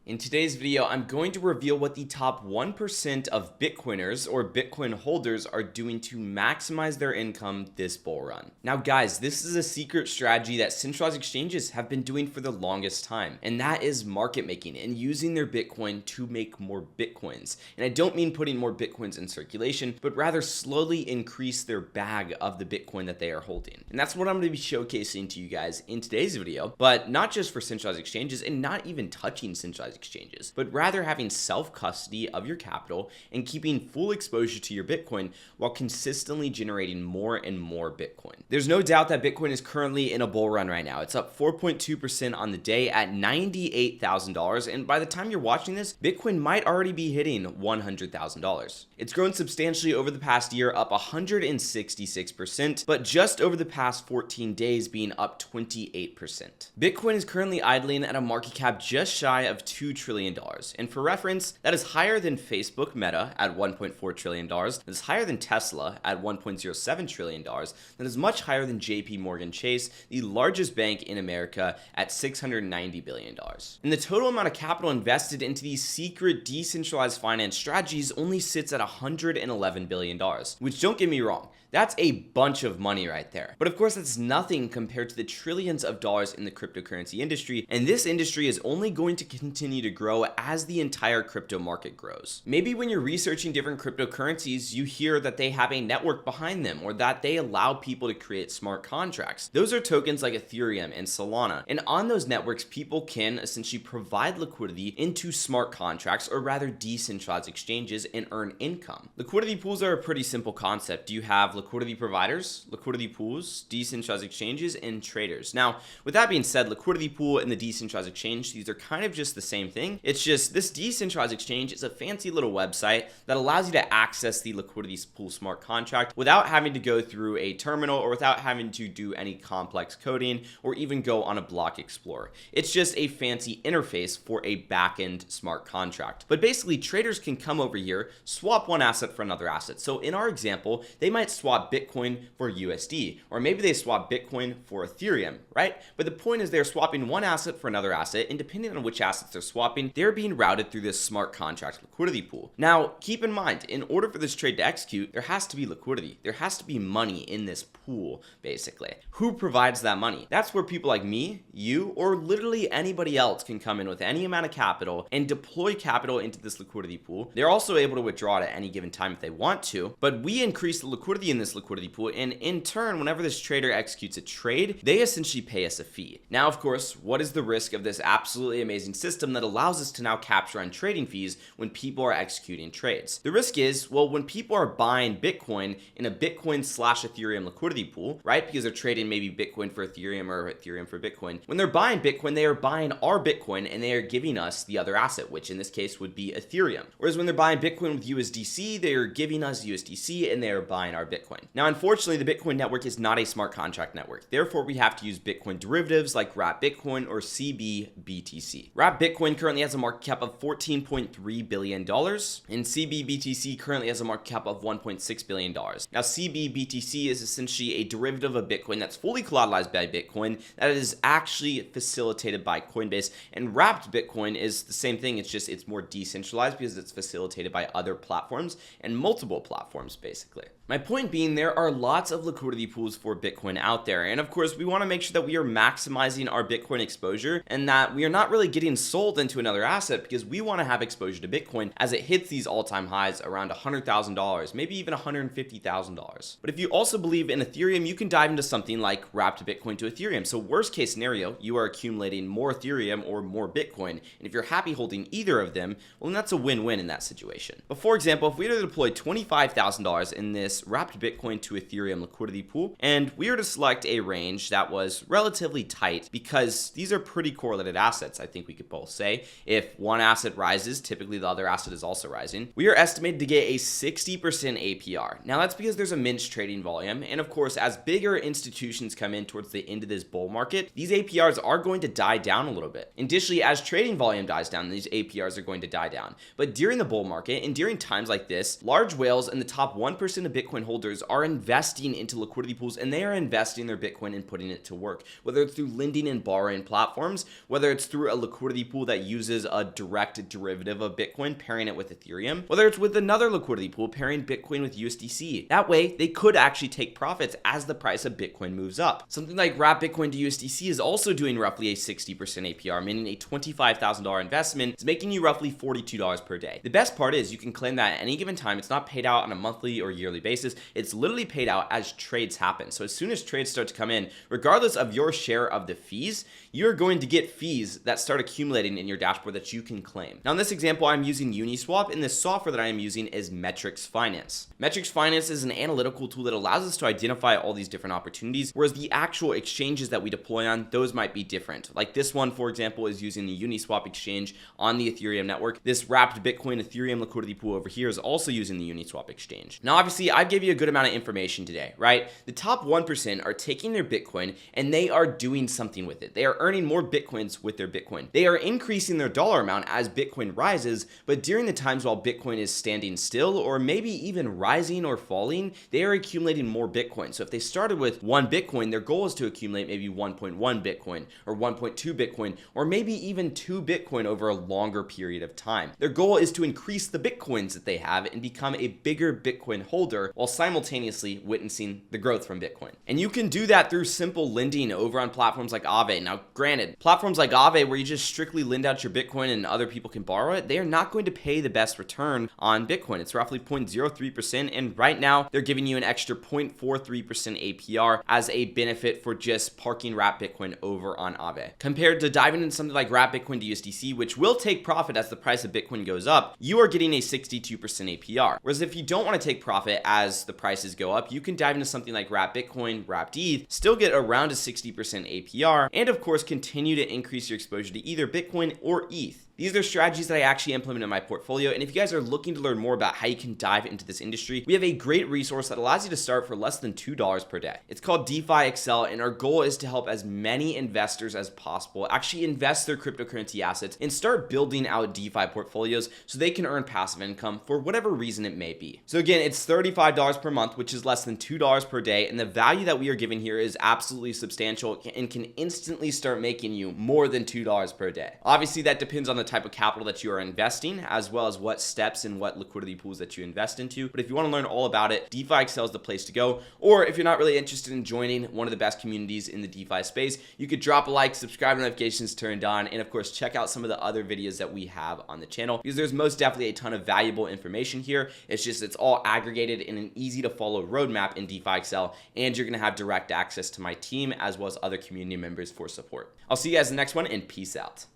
In today's video, I'm going to reveal what the top 1% of Bitcoiners or Bitcoin holders are doing to maximize their income this bull run. Now guys, this is a secret strategy that centralized exchanges have been doing for the longest time, and that is market making and using their Bitcoin to make more Bitcoins. And I don't mean putting more Bitcoins in circulation, but rather slowly increase their bag of the Bitcoin that they are holding. And that's what I'm going to be showcasing to you guys in today's video, but not just for centralized exchanges and not even touching centralized exchanges, but rather having self-custody of your capital and keeping full exposure to your Bitcoin while consistently generating more and more Bitcoin. There's no doubt that Bitcoin is currently in a bull run right now. It's up 4.2% on the day at $98,000, and by the time you're watching this, Bitcoin might already be hitting $100,000. It's grown substantially over the past year, up 166%, but just over the past 14 days being up 28%. Bitcoin is currently idling at a market cap just shy of $2 trillion. And for reference, that is higher than Facebook Meta at $1.4 trillion. That is higher than Tesla at $1.07 trillion. That is much higher than JP Morgan Chase, the largest bank in America, at $690 billion. And the total amount of capital invested into these secret decentralized finance strategies only sits at $111 billion, which, don't get me wrong, that's a bunch of money right there. But of course, that's nothing compared to the trillions of dollars in the cryptocurrency industry, and this industry is only going to continue to grow as the entire crypto market grows. Maybe when you're researching different cryptocurrencies, you hear that they have a network behind them or that they allow people to create smart contracts. Those are tokens like Ethereum and Solana, and on those networks, people can essentially provide liquidity into smart contracts, or rather decentralized exchanges, and earn income. Liquidity pools are a pretty simple concept. You have liquidity providers, liquidity pools, decentralized exchanges, and traders. Now, with that being said, liquidity pool and the decentralized exchange, these are kind of just the same thing. It's just this decentralized exchange is a fancy little website that allows you to access the liquidity pool smart contract without having to go through a terminal or without having to do any complex coding or even go on a block explorer. It's just a fancy interface for a backend smart contract. But basically, traders can come over here, swap one asset for another asset. So in our example, they might swap Bitcoin for USD, or maybe they swap Bitcoin for Ethereum, right? But the point is they're swapping one asset for another asset, and depending on which assets they're swapping, they're being routed through this smart contract liquidity pool. Now, keep in mind, in order for this trade to execute, there has to be liquidity. There has to be money in this pool, basically. Who provides that money? That's where people like me, you, or literally anybody else can come in with any amount of capital and deploy capital into this liquidity pool. They're also able to withdraw it at any given time if they want to, but we increase the liquidity in this liquidity pool, and in turn, whenever this trader executes a trade, they essentially pay us a fee. Now, of course, what is the risk of this absolutely amazing system that allows us to now capture on trading fees when people are executing trades? The risk is, well, when people are buying Bitcoin in a Bitcoin / Ethereum liquidity pool, right? Because they're trading maybe Bitcoin for Ethereum or Ethereum for Bitcoin. When they're buying Bitcoin, they are buying our Bitcoin and they are giving us the other asset, which in this case would be Ethereum. Whereas when they're buying Bitcoin with USDC, they are giving us USDC and they are buying our Bitcoin. Now, unfortunately, the Bitcoin network is not a smart contract network. Therefore, we have to use Bitcoin derivatives like Wrap Bitcoin or CBBTC. Wrap Bitcoin currently has a market cap of $14.3 billion, and CBBTC currently has a market cap of $1.6 billion. Now, CBBTC is essentially a derivative of Bitcoin that's fully collateralized by Bitcoin that is actually facilitated by Coinbase, and Wrapped Bitcoin is the same thing. It's more decentralized because it's facilitated by other platforms and multiple platforms, basically. My point being, there are lots of liquidity pools for Bitcoin out there, and of course we want to make sure that we are maximizing our Bitcoin exposure and that we are not really getting sold into another asset, because we want to have exposure to Bitcoin as it hits these all-time highs around $100,000, maybe even $150,000. But if you also believe in Ethereum, you can dive into something like Wrapped Bitcoin to Ethereum. So worst case scenario, you are accumulating more Ethereum or more Bitcoin, and if you're happy holding either of them, well, then that's a win-win in that situation. But for example, if we were to deploy $25,000 in this Wrapped Bitcoin to Ethereum liquidity pool, and we were to select a range that was relatively tight, because these are pretty correlated assets, I think we could both say. If one asset rises, typically the other asset is also rising. We are estimated to get a 60% APR. Now that's because there's immense trading volume, and of course, as bigger institutions come in towards the end of this bull market, these APRs are going to die down a little bit. Additionally, as trading volume dies down, these APRs are going to die down. But during the bull market and during times like this, large whales in the top 1% of Bitcoin holders are investing into liquidity pools, and they are investing their Bitcoin and putting it to work, whether it's through lending and borrowing platforms, whether it's through a liquidity pool that that uses a direct derivative of Bitcoin, pairing it with Ethereum, whether it's with another liquidity pool pairing Bitcoin with USDC. That way, they could actually take profits as the price of Bitcoin moves up. Something like wrap Bitcoin to USDC is also doing roughly a 60% APR, meaning a $25,000 investment is making you roughly $42 per day. The best part is you can claim that at any given time. It's not paid out on a monthly or yearly basis. It's literally paid out as trades happen. So as soon as trades start to come in, regardless of your share of the fees, you're going to get fees that start accumulating in your dashboard that you can claim. Now in this example, I'm using Uniswap, and the software that I am using is Metrics Finance. Metrics Finance is an analytical tool that allows us to identify all these different opportunities, whereas the actual exchanges that we deploy on, those might be different. Like this one, for example, is using the Uniswap exchange on the Ethereum network. This wrapped Bitcoin Ethereum liquidity pool over here is also using the Uniswap exchange. Now, obviously, I gave you a good amount of information today, right? The top 1% are taking their Bitcoin and they are doing something with it. They are earning more Bitcoins with their Bitcoin. They are increasing their dollar amount as Bitcoin rises, but during the times while Bitcoin is standing still or maybe even rising or falling, they are accumulating more Bitcoin. So if they started with 1 Bitcoin, their goal is to accumulate maybe 1.1 Bitcoin or 1.2 Bitcoin or maybe even 2 Bitcoin over a longer period of time. Their goal is to increase the Bitcoins that they have and become a bigger Bitcoin holder while simultaneously witnessing the growth from Bitcoin. And you can do that through simple lending over on platforms like Aave. Now, granted, platforms like Aave where you just strictly lend out your Bitcoin and other people can borrow it, they are not going to pay the best return on Bitcoin. It's roughly 0.03%, and right now they're giving you an extra 0.43% APR as a benefit for just parking wrap Bitcoin over on Aave. Compared to diving into something like wrap Bitcoin to USDC, which will take profit as the price of Bitcoin goes up, you are getting a 62% APR. Whereas if you don't want to take profit as the prices go up, you can dive into something like wrap Bitcoin, wrapped ETH, still get around a 60% APR, and of course continue to increase your exposure to either Bitcoin or ETH. These are strategies that I actually implement in my portfolio, and if you guys are looking to learn more about how you can dive into this industry, we have a great resource that allows you to start for less than $2 per day. It's called DeFi Excel, and our goal is to help as many investors as possible actually invest their cryptocurrency assets and start building out DeFi portfolios so they can earn passive income for whatever reason it may be. So again, it's $35 per month, which is less than $2 per day, and the value that we are giving here is absolutely substantial and can instantly start making you more than $2 per day. Obviously, that depends on the type of capital that you are investing, as well as what steps and what liquidity pools that you invest into. But if you want to learn all about it, DeFi Excel is the place to go. Or if you're not really interested in joining one of the best communities in the DeFi space, you could drop a like, subscribe, notifications turned on, and of course check out some of the other videos that we have on the channel, because there's most definitely a ton of valuable information here. It's all aggregated in an easy to follow roadmap in DeFi Excel, and you're going to have direct access to my team as well as other community members for support. I'll see you guys in the next one, and peace out.